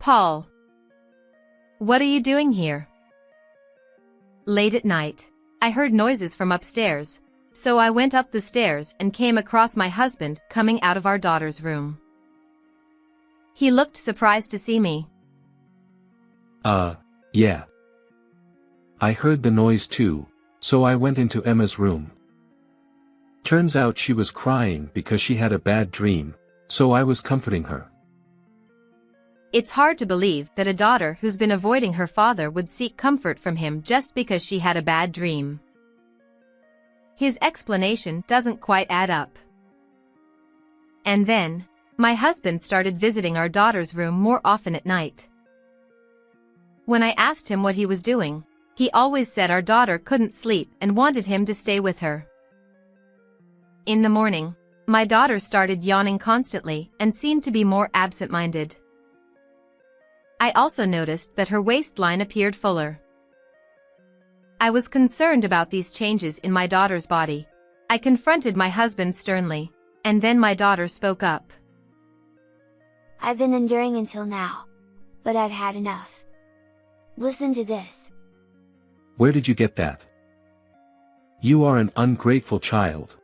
Paul. What are you doing here? Late at night, I heard noises from upstairs, so I went up the stairs and came across my husband coming out of our daughter's room. He looked surprised to see me. Yeah. I heard the noise too, so I went into Emma's room. Turns out she was crying because she had a bad dream, so I was comforting her. It's hard to believe that a daughter who's been avoiding her father would seek comfort from him just because she had a bad dream. His explanation doesn't quite add up. And then, my husband started visiting our daughter's room more often at night. When I asked him what he was doing, he always said our daughter couldn't sleep and wanted him to stay with her. In the morning, my daughter started yawning constantly and seemed to be more absent-minded. I also noticed that her waistline appeared fuller. I was concerned about these changes in my daughter's body. I confronted my husband sternly, and then my daughter spoke up. I've been enduring until now, but I've had enough. Listen to this. Where did you get that? You are an ungrateful child.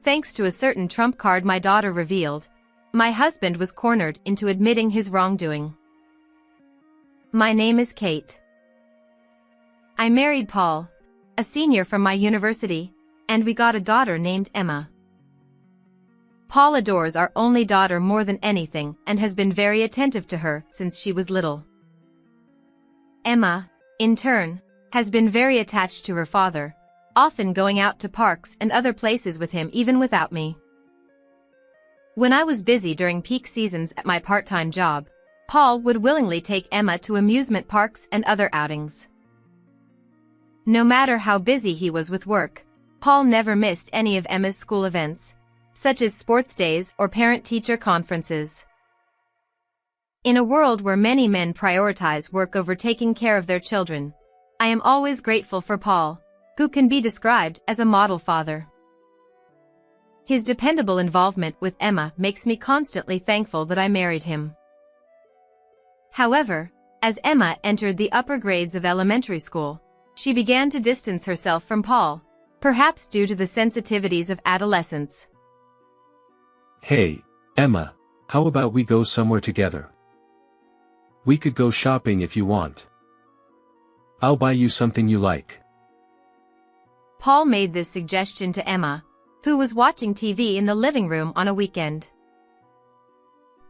Thanks to a certain trump card my daughter revealed, my husband was cornered into admitting his wrongdoing. My name is Kate. I married Paul, a senior from my university, and we got a daughter named Emma. Paul adores our only daughter more than anything and has been very attentive to her since she was little. Emma, in turn, has been very attached to her father, often going out to parks and other places with him even without me. When I was busy during peak seasons at my part-time job, Paul would willingly take Emma to amusement parks and other outings. No matter how busy he was with work, Paul never missed any of Emma's school events, such as sports days or parent-teacher conferences. In a world where many men prioritize work over taking care of their children, I am always grateful for Paul, who can be described as a model father. His dependable involvement with Emma makes me constantly thankful that I married him. However, as Emma entered the upper grades of elementary school, she began to distance herself from Paul, perhaps due to the sensitivities of adolescence. Hey, Emma, how about we go somewhere together? We could go shopping if you want. I'll buy you something you like. Paul made this suggestion to Emma, who was watching TV in the living room on a weekend.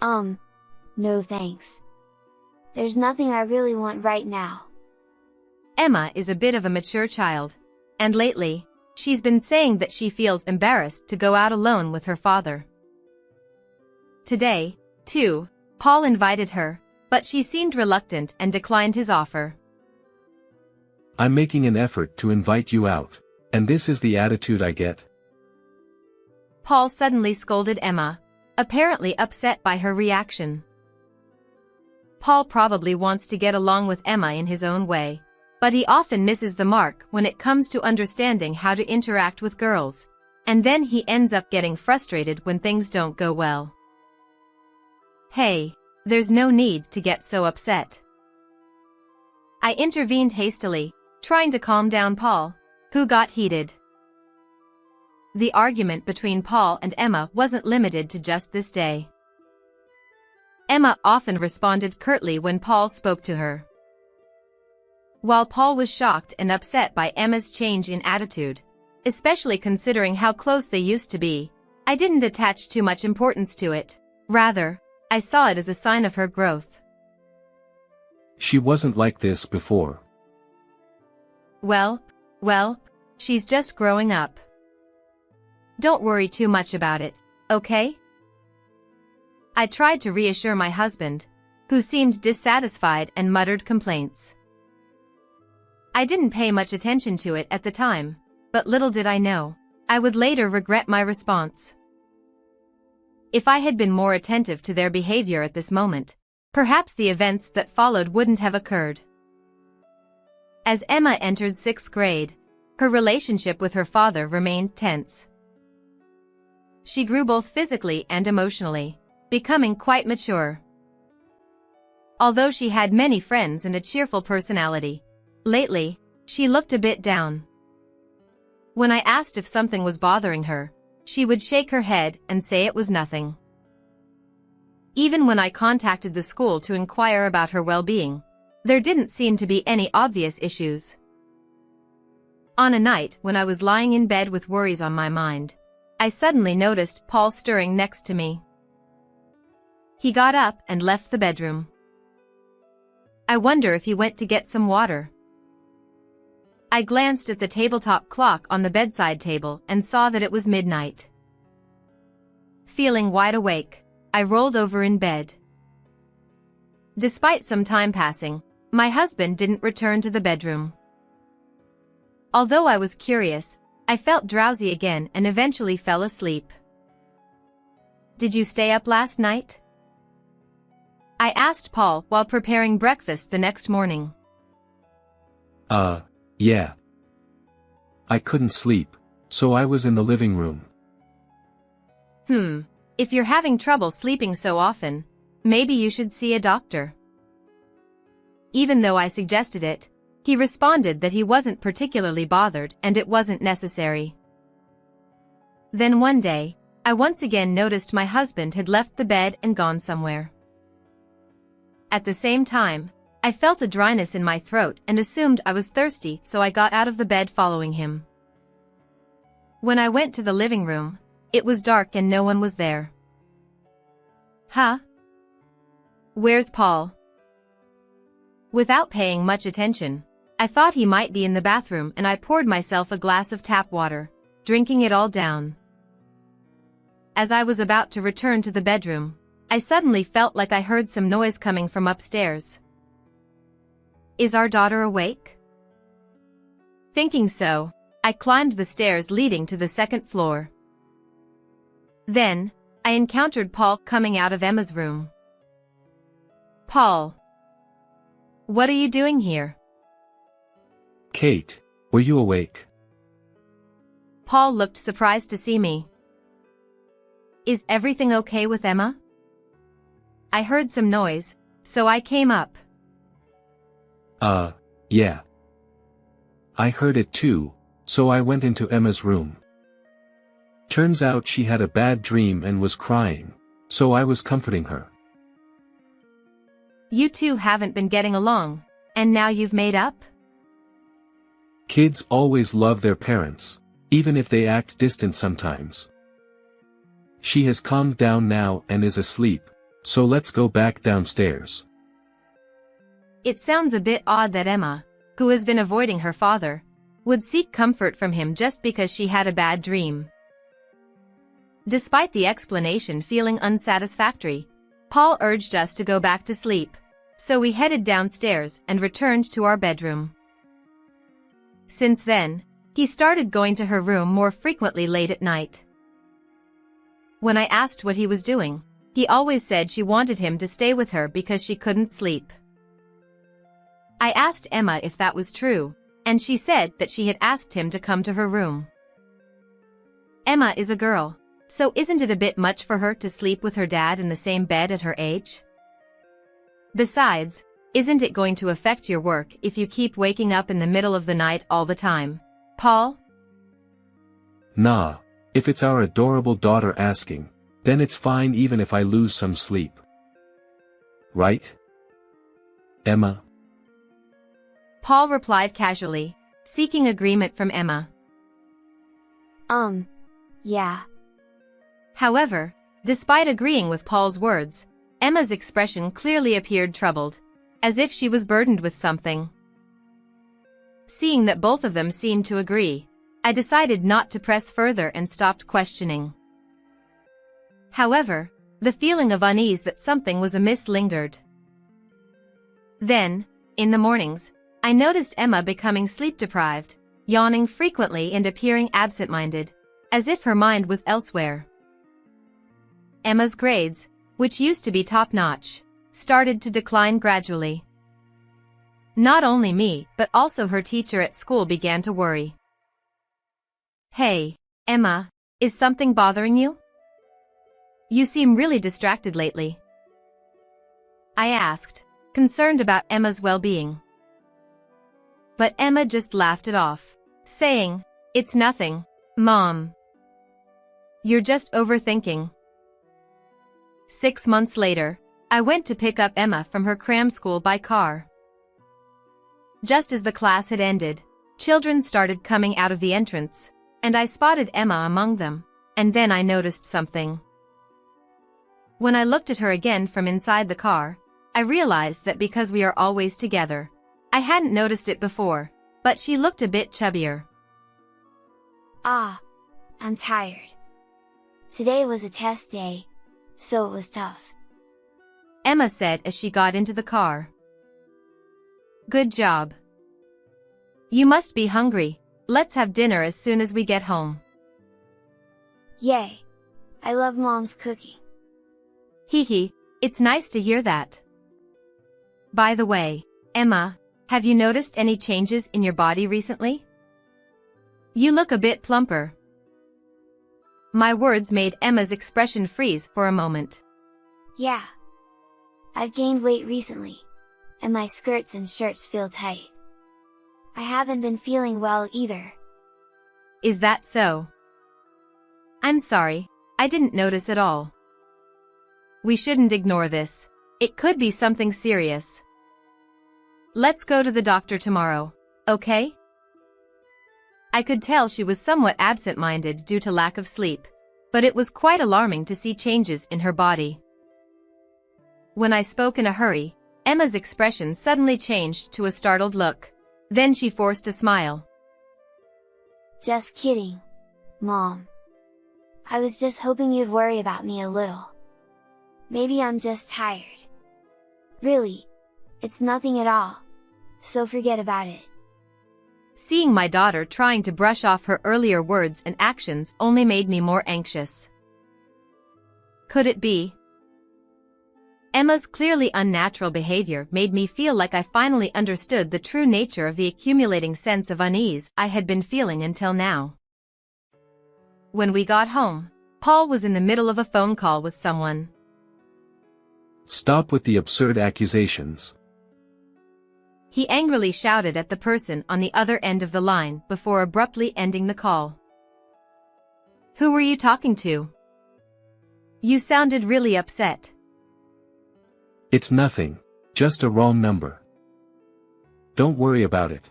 No thanks. There's nothing I really want right now. Emma is a bit of a mature child, and lately, she's been saying that she feels embarrassed to go out alone with her father. Today, too, Paul invited her, but she seemed reluctant and declined his offer. I'm making an effort to invite you out, and this is the attitude I get. Paul suddenly scolded Emma, apparently upset by her reaction. Paul probably wants to get along with Emma in his own way, but he often misses the mark when it comes to understanding how to interact with girls, and then he ends up getting frustrated when things don't go well. Hey, there's no need to get so upset. I intervened hastily, trying to calm down Paul, who got heated. The argument between Paul and Emma wasn't limited to just this day. Emma often responded curtly when Paul spoke to her. While Paul was shocked and upset by Emma's change in attitude, especially considering how close they used to be, I didn't attach too much importance to it. Rather, I saw it as a sign of her growth. She wasn't like this before. Well, she's just growing up. Don't worry too much about it, okay? I tried to reassure my husband, who seemed dissatisfied and muttered complaints. I didn't pay much attention to it at the time, but little did I know, I would later regret my response. If I had been more attentive to their behavior at this moment, perhaps the events that followed wouldn't have occurred. As Emma entered 6th grade, her relationship with her father remained tense. She grew both physically and emotionally, becoming quite mature. although she had many friends and a cheerful personality. Lately, she looked a bit down. When I asked if something was bothering her, she would shake her head and say it was nothing. Even when I contacted the school to inquire about her well-being, there didn't seem to be any obvious issues. On a night when I was lying in bed with worries on my mind, I suddenly noticed Paul stirring next to me. He got up and left the bedroom. I wonder if he went to get some water. I glanced at the tabletop clock on the bedside table and saw that it was midnight. Feeling wide awake, I rolled over in bed. Despite some time passing, my husband didn't return to the bedroom. Although I was curious, I felt drowsy again and eventually fell asleep. "Did you stay up last night?" I asked Paul while preparing breakfast the next morning. Yeah. I couldn't sleep, so I was in the living room. If you're having trouble sleeping so often, maybe you should see a doctor. Even though I suggested it, he responded that he wasn't particularly bothered and it wasn't necessary. Then one day, I once again noticed my husband had left the bed and gone somewhere. At the same time, I felt a dryness in my throat and assumed I was thirsty, so I got out of the bed following him. When I went to the living room, it was dark and no one was there. "Huh? Where's Paul?" Without paying much attention, I thought he might be in the bathroom and I poured myself a glass of tap water, drinking it all down. As I was about to return to the bedroom, I suddenly felt like I heard some noise coming from upstairs. Is our daughter awake? Thinking so, I climbed the stairs leading to the second floor. Then, I encountered Paul coming out of Emma's room. "Paul, what are you doing here?" "Kate, were you awake?" Paul looked surprised to see me. "Is everything okay with Emma?" I heard some noise, so I came up. Yeah. I heard it too, so I went into Emma's room. Turns out she had a bad dream and was crying, so I was comforting her. You two haven't been getting along, and now you've made up? Kids always love their parents, even if they act distant sometimes. She has calmed down now and is asleep, so let's go back downstairs. It sounds a bit odd that Emma, who has been avoiding her father, would seek comfort from him just because she had a bad dream. Despite the explanation feeling unsatisfactory, Paul urged us to go back to sleep, so we headed downstairs and returned to our bedroom. Since then, he started going to her room more frequently late at night. When I asked what he was doing, he always said she wanted him to stay with her because she couldn't sleep. I asked Emma if that was true, and she said that she had asked him to come to her room. Emma is a girl, so isn't it a bit much for her to sleep with her dad in the same bed at her age? Besides, isn't it going to affect your work if you keep waking up in the middle of the night all the time, Paul? Nah, if it's our adorable daughter asking, then it's fine even if I lose some sleep. Right? Emma? Paul replied casually, seeking agreement from Emma. Yeah. However, despite agreeing with Paul's words, Emma's expression clearly appeared troubled, as if she was burdened with something. Seeing that both of them seemed to agree, I decided not to press further and stopped questioning. However, the feeling of unease that something was amiss lingered. Then, in the mornings, I noticed Emma becoming sleep-deprived, yawning frequently and appearing absent-minded, as if her mind was elsewhere. Emma's grades, which used to be top-notch, started to decline gradually. Not only me, but also her teacher at school began to worry. "Hey, Emma, is something bothering you? You seem really distracted lately," I asked, concerned about Emma's well-being. But Emma just laughed it off, saying, "It's nothing, Mom. You're just overthinking." 6 months later, I went to pick up Emma from her cram school by car. Just as the class had ended, children started coming out of the entrance, and I spotted Emma among them, and then I noticed something. When I looked at her again from inside the car, I realized that because we are always together, I hadn't noticed it before, but she looked a bit chubbier. I'm tired. Today was a test day, so it was tough," Emma said as she got into the car. "Good job. You must be hungry. Let's have dinner as soon as we get home." "Yay! I love Mom's cooking." Hee, it's nice to hear that. By the way, Emma, have you noticed any changes in your body recently? You look a bit plumper. My words made Emma's expression freeze for a moment. "Yeah. I've gained weight recently, and my skirts and shirts feel tight. I haven't been feeling well either." Is that so? I'm sorry, I didn't notice at all. We shouldn't ignore this. It could be something serious. Let's go to the doctor tomorrow, okay? I could tell she was somewhat absent-minded due to lack of sleep, but it was quite alarming to see changes in her body. When I spoke in a hurry, Emma's expression suddenly changed to a startled look. Then she forced a smile. "Just kidding, Mom. I was just hoping you'd worry about me a little. Maybe I'm just tired. Really, it's nothing at all, so forget about it." Seeing my daughter trying to brush off her earlier words and actions only made me more anxious. Could it be? Emma's clearly unnatural behavior made me feel like I finally understood the true nature of the accumulating sense of unease I had been feeling until now. When we got home, Paul was in the middle of a phone call with someone. Stop with the absurd accusations. He angrily shouted at the person on the other end of the line before abruptly ending the call. "Who were you talking to? You sounded really upset." It's nothing, just a wrong number. Don't worry about it.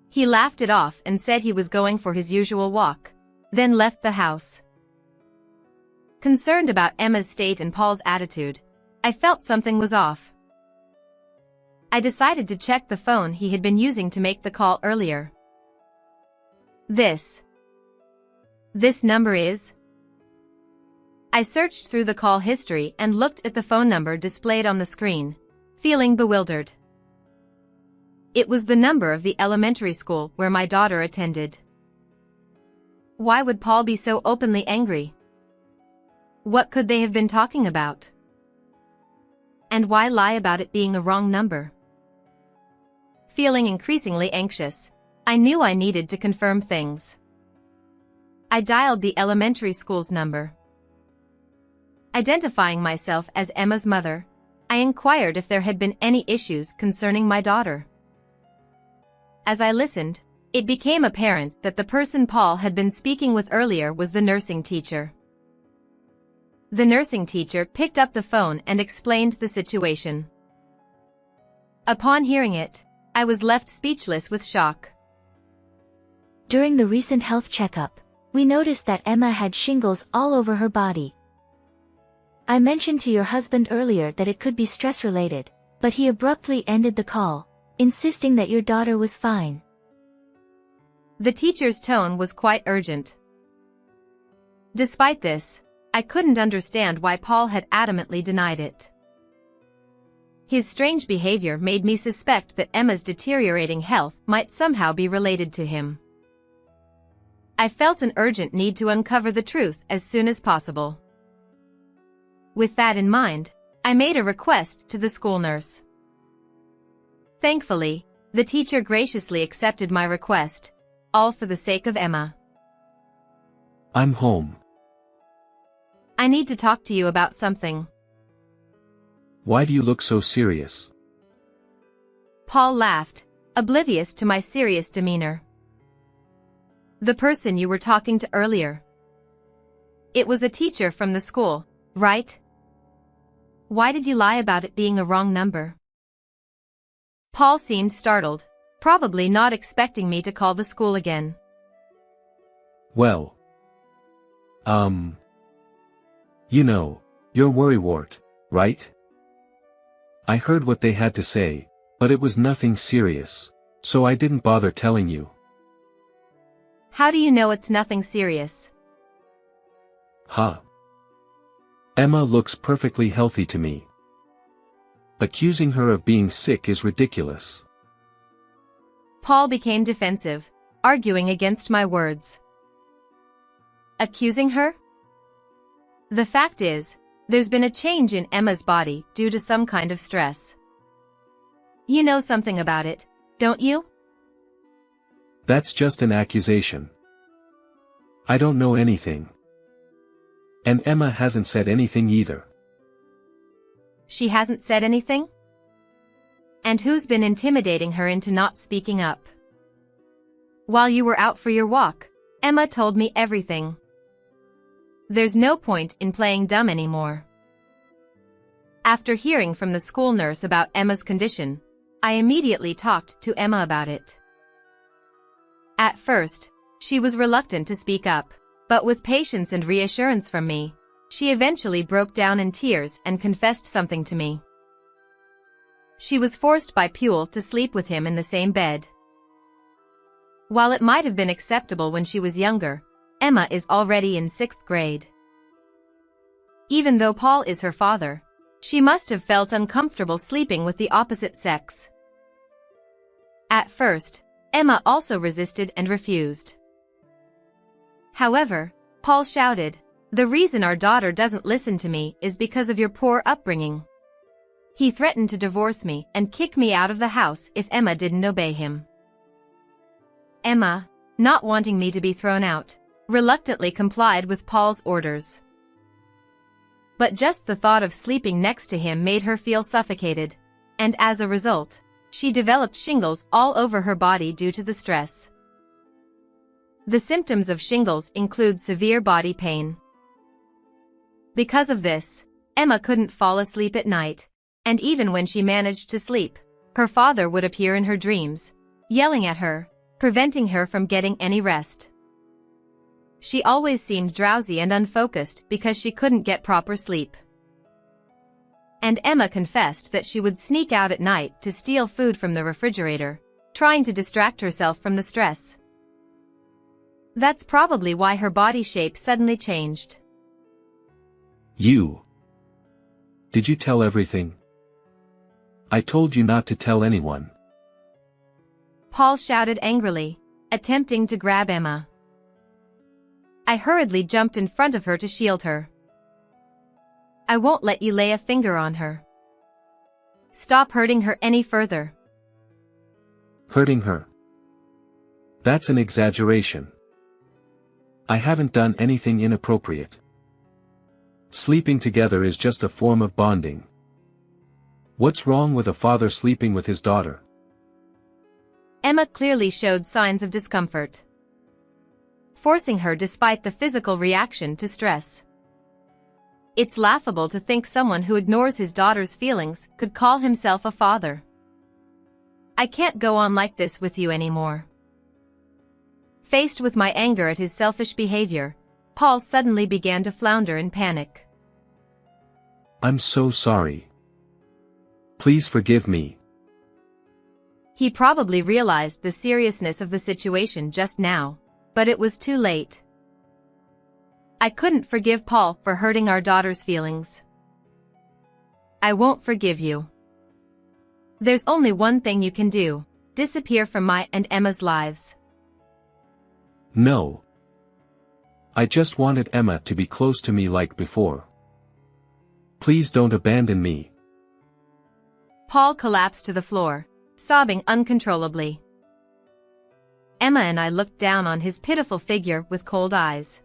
He laughed it off and said he was going for his usual walk, then left the house. Concerned about Emma's state and Paul's attitude, I felt something was off. I decided to check the phone he had been using to make the call earlier. This number is... I searched through the call history and looked at the phone number displayed on the screen, feeling bewildered. It was the number of the elementary school where my daughter attended. Why would Paul be so openly angry? What could they have been talking about? And why lie about it being a wrong number? Feeling increasingly anxious, I knew I needed to confirm things. I dialed the elementary school's number. Identifying myself as Emma's mother, I inquired if there had been any issues concerning my daughter. As I listened, it became apparent that the person Paul had been speaking with earlier was the nursing teacher. The nursing teacher picked up the phone and explained the situation. Upon hearing it, I was left speechless with shock. During the recent health checkup, we noticed that Emma had shingles all over her body. I mentioned to your husband earlier that it could be stress-related, but he abruptly ended the call, insisting that your daughter was fine. The teacher's tone was quite urgent. Despite this, I couldn't understand why Paul had adamantly denied it. His strange behavior made me suspect that Emma's deteriorating health might somehow be related to him. I felt an urgent need to uncover the truth as soon as possible. With that in mind, I made a request to the school nurse. Thankfully, the teacher graciously accepted my request, all for the sake of Emma. I'm home. I need to talk to you about something. Why do you look so serious? Paul laughed, oblivious to my serious demeanor. The person you were talking to earlier. It was a teacher from the school, right? Why did you lie about it being a wrong number? Paul seemed startled, probably not expecting me to call the school again. Well. You know, you're worrywart, right? I heard what they had to say, but it was nothing serious, so I didn't bother telling you. How do you know it's nothing serious? Huh. Emma looks perfectly healthy to me. Accusing her of being sick is ridiculous. Paul became defensive, arguing against my words. Accusing her? The fact is, there's been a change in Emma's body due to some kind of stress. You know something about it, don't you? That's just an accusation. I don't know anything. And Emma hasn't said anything either. She hasn't said anything? And who's been intimidating her into not speaking up? While you were out for your walk, Emma told me everything. There's no point in playing dumb anymore. After hearing from the school nurse about Emma's condition, I immediately talked to Emma about it. At first, she was reluctant to speak up, but with patience and reassurance from me, she eventually broke down in tears and confessed something to me. She was forced by Puel to sleep with him in the same bed. While it might have been acceptable when she was younger, Emma is already in 6th grade. Even though Paul is her father, she must have felt uncomfortable sleeping with the opposite sex. At first, Emma also resisted and refused. However, Paul shouted, "The reason our daughter doesn't listen to me is because of your poor upbringing." He threatened to divorce me and kick me out of the house if Emma didn't obey him. Emma, not wanting me to be thrown out, reluctantly complied with Paul's orders. But just the thought of sleeping next to him made her feel suffocated, and as a result, she developed shingles all over her body due to the stress. The symptoms of shingles include severe body pain. Because of this, Emma couldn't fall asleep at night, and even when she managed to sleep, her father would appear in her dreams, yelling at her, preventing her from getting any rest. She always seemed drowsy and unfocused because she couldn't get proper sleep. And Emma confessed that she would sneak out at night to steal food from the refrigerator, trying to distract herself from the stress. That's probably why her body shape suddenly changed. Did you tell everything? I told you not to tell anyone. Paul shouted angrily, attempting to grab Emma. I hurriedly jumped in front of her to shield her. I won't let you lay a finger on her. Stop hurting her any further. Hurting her? That's an exaggeration. I haven't done anything inappropriate. Sleeping together is just a form of bonding. What's wrong with a father sleeping with his daughter? Emma clearly showed signs of discomfort, forcing her despite the physical reaction to stress. It's laughable to think someone who ignores his daughter's feelings could call himself a father. I can't go on like this with you anymore. Faced with my anger at his selfish behavior, Paul suddenly began to flounder in panic. I'm so sorry. Please forgive me. He probably realized the seriousness of the situation just now, but it was too late. I couldn't forgive Paul for hurting our daughter's feelings. I won't forgive you. There's only one thing you can do: disappear from my and Emma's lives. No. I just wanted Emma to be close to me like before. Please don't abandon me. Paul collapsed to the floor, sobbing uncontrollably. Emma and I looked down on his pitiful figure with cold eyes.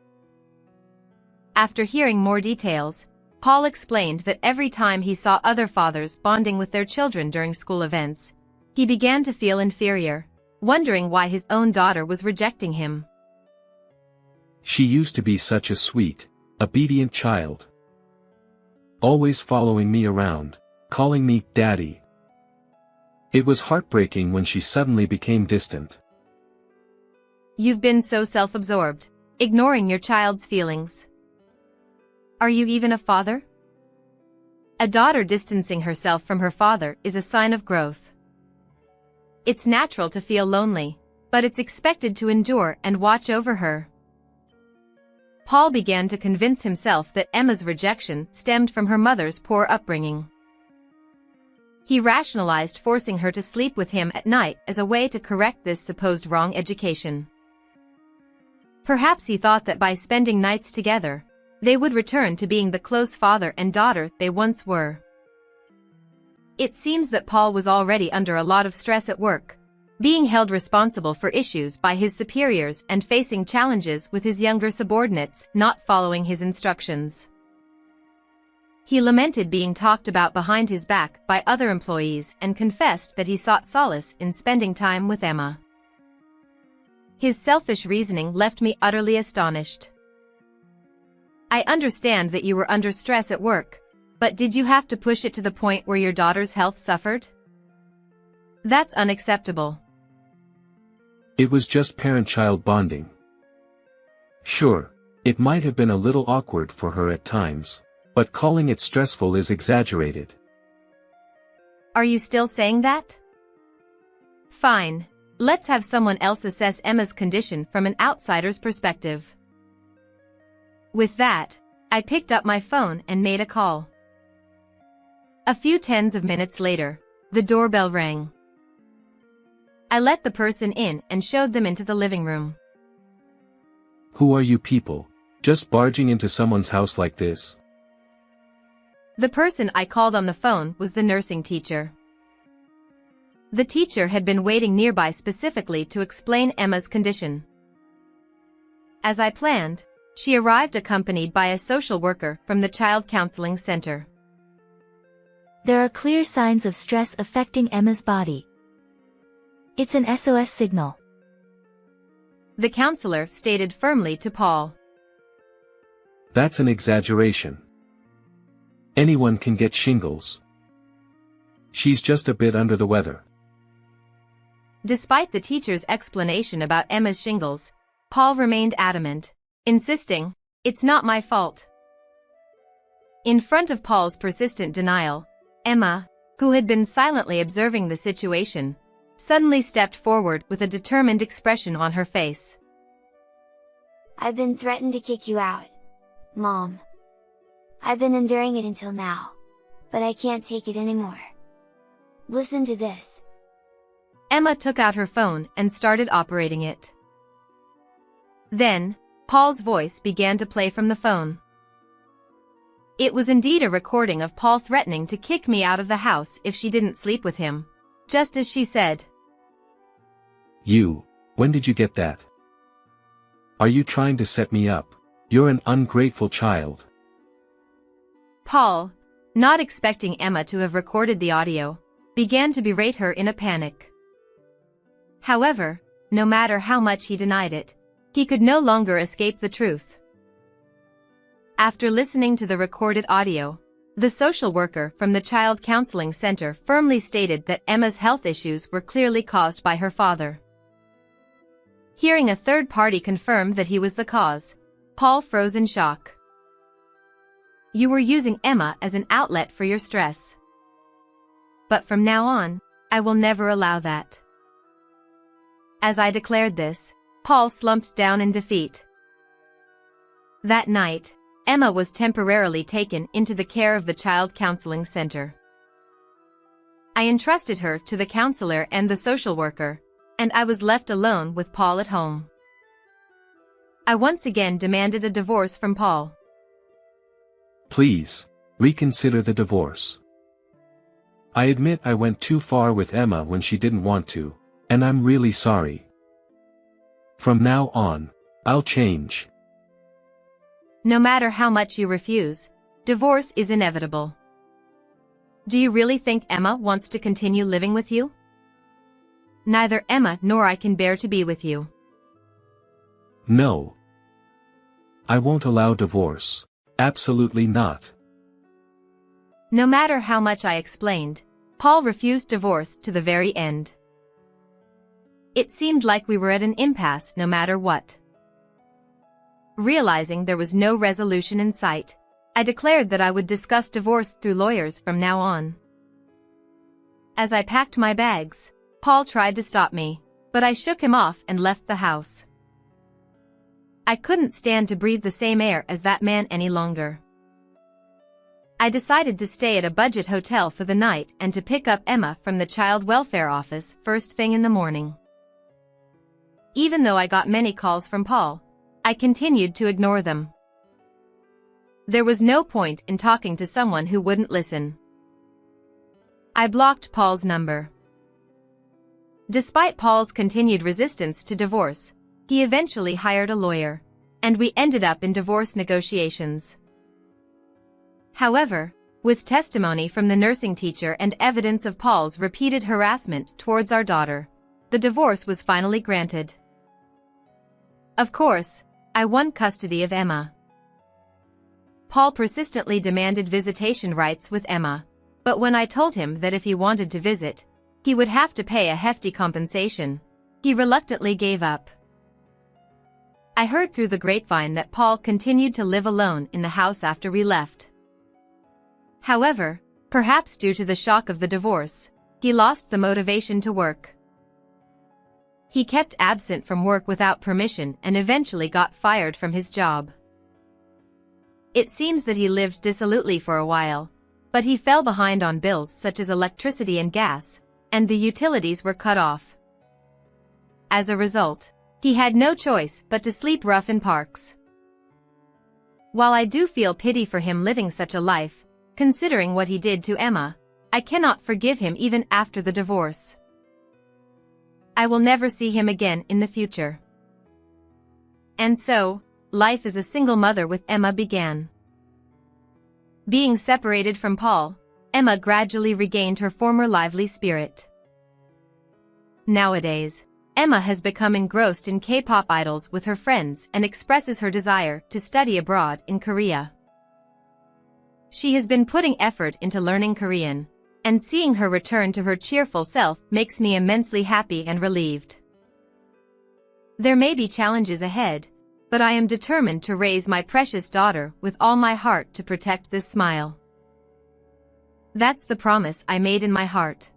After hearing more details, Paul explained that every time he saw other fathers bonding with their children during school events, he began to feel inferior, wondering why his own daughter was rejecting him. She used to be such a sweet, obedient child. Always following me around, calling me Daddy. It was heartbreaking when she suddenly became distant. You've been so self-absorbed, ignoring your child's feelings. Are you even a father? A daughter distancing herself from her father is a sign of growth. It's natural to feel lonely, but it's expected to endure and watch over her. Paul began to convince himself that Emma's rejection stemmed from her mother's poor upbringing. He rationalized forcing her to sleep with him at night as a way to correct this supposed wrong education. Perhaps he thought that by spending nights together, they would return to being the close father and daughter they once were. It seems that Paul was already under a lot of stress at work, being held responsible for issues by his superiors and facing challenges with his younger subordinates not following his instructions. He lamented being talked about behind his back by other employees and confessed that he sought solace in spending time with Emma. His selfish reasoning left me utterly astonished. I understand that you were under stress at work, but did you have to push it to the point where your daughter's health suffered? That's unacceptable. It was just parent-child bonding. Sure, it might have been a little awkward for her at times, but calling it stressful is exaggerated. Are you still saying that? Fine, let's have someone else assess Emma's condition from an outsider's perspective. With that, I picked up my phone and made a call. A few tens of minutes later, the doorbell rang. I let the person in and showed them into the living room. Who are you people, just barging into someone's house like this? The person I called on the phone was the nursing teacher. The teacher had been waiting nearby specifically to explain Emma's condition. As I planned, she arrived accompanied by a social worker from the child counseling center. There are clear signs of stress affecting Emma's body. It's an SOS signal. The counselor stated firmly to Paul. That's an exaggeration. Anyone can get shingles. She's just a bit under the weather. Despite the teacher's explanation about Emma's shingles, Paul remained adamant, insisting, "It's not my fault." In front of Paul's persistent denial, Emma, who had been silently observing the situation, suddenly stepped forward with a determined expression on her face. I've been threatened to kick you out, Mom. I've been enduring it until now, but I can't take it anymore. Listen to this. Emma took out her phone and started operating it. Then, Paul's voice began to play from the phone. It was indeed a recording of Paul threatening to kick me out of the house if she didn't sleep with him, just as she said. When did you get that? Are you trying to set me up? You're an ungrateful child. Paul, not expecting Emma to have recorded the audio, began to berate her in a panic. However, no matter how much he denied it, he could no longer escape the truth. After listening to the recorded audio, the social worker from the child counseling center firmly stated that Emma's health issues were clearly caused by her father. Hearing a third party confirm that he was the cause, Paul froze in shock. You were using Emma as an outlet for your stress. But from now on, I will never allow that. As I declared this, Paul slumped down in defeat. That night, Emma was temporarily taken into the care of the child counseling center. I entrusted her to the counselor and the social worker, and I was left alone with Paul at home. I once again demanded a divorce from Paul. Please, reconsider the divorce. I admit I went too far with Emma when she didn't want to, and I'm really sorry. From now on, I'll change. No matter how much you refuse, Divorce is inevitable. Do you really think Emma wants to continue living with you? Neither Emma nor I can bear to be with you. No. I won't allow divorce. Absolutely not. No matter how much I explained, Paul refused divorce to the very end. It seemed like we were at an impasse no matter what. Realizing there was no resolution in sight, I declared that I would discuss divorce through lawyers from now on. As I packed my bags, Paul tried to stop me, but I shook him off and left the house. I couldn't stand to breathe the same air as that man any longer. I decided to stay at a budget hotel for the night and to pick up Emma from the child welfare office first thing in the morning. Even though I got many calls from Paul, I continued to ignore them. There was no point in talking to someone who wouldn't listen. I blocked Paul's number. Despite Paul's continued resistance to divorce, he eventually hired a lawyer, and we ended up in divorce negotiations. However, with testimony from the nursing teacher and evidence of Paul's repeated harassment towards our daughter, the divorce was finally granted. Of course, I won custody of Emma. Paul persistently demanded visitation rights with Emma, but when I told him that if he wanted to visit, he would have to pay a hefty compensation, he reluctantly gave up. I heard through the grapevine that Paul continued to live alone in the house after we left. However, perhaps due to the shock of the divorce, he lost the motivation to work. He kept absent from work without permission and eventually got fired from his job. It seems that he lived dissolutely for a while, but he fell behind on bills such as electricity and gas, and the utilities were cut off. As a result, he had no choice but to sleep rough in parks. While I do feel pity for him living such a life, considering what he did to Emma, I cannot forgive him even after the divorce. I will never see him again in the future. And so, life as a single mother with Emma began. Being separated from Paul, Emma gradually regained her former lively spirit. Nowadays, Emma has become engrossed in K-pop idols with her friends and expresses her desire to study abroad in Korea. She has been putting effort into learning Korean, and seeing her return to her cheerful self makes me immensely happy and relieved. There may be challenges ahead, but I am determined to raise my precious daughter with all my heart to protect this smile. That's the promise I made in my heart.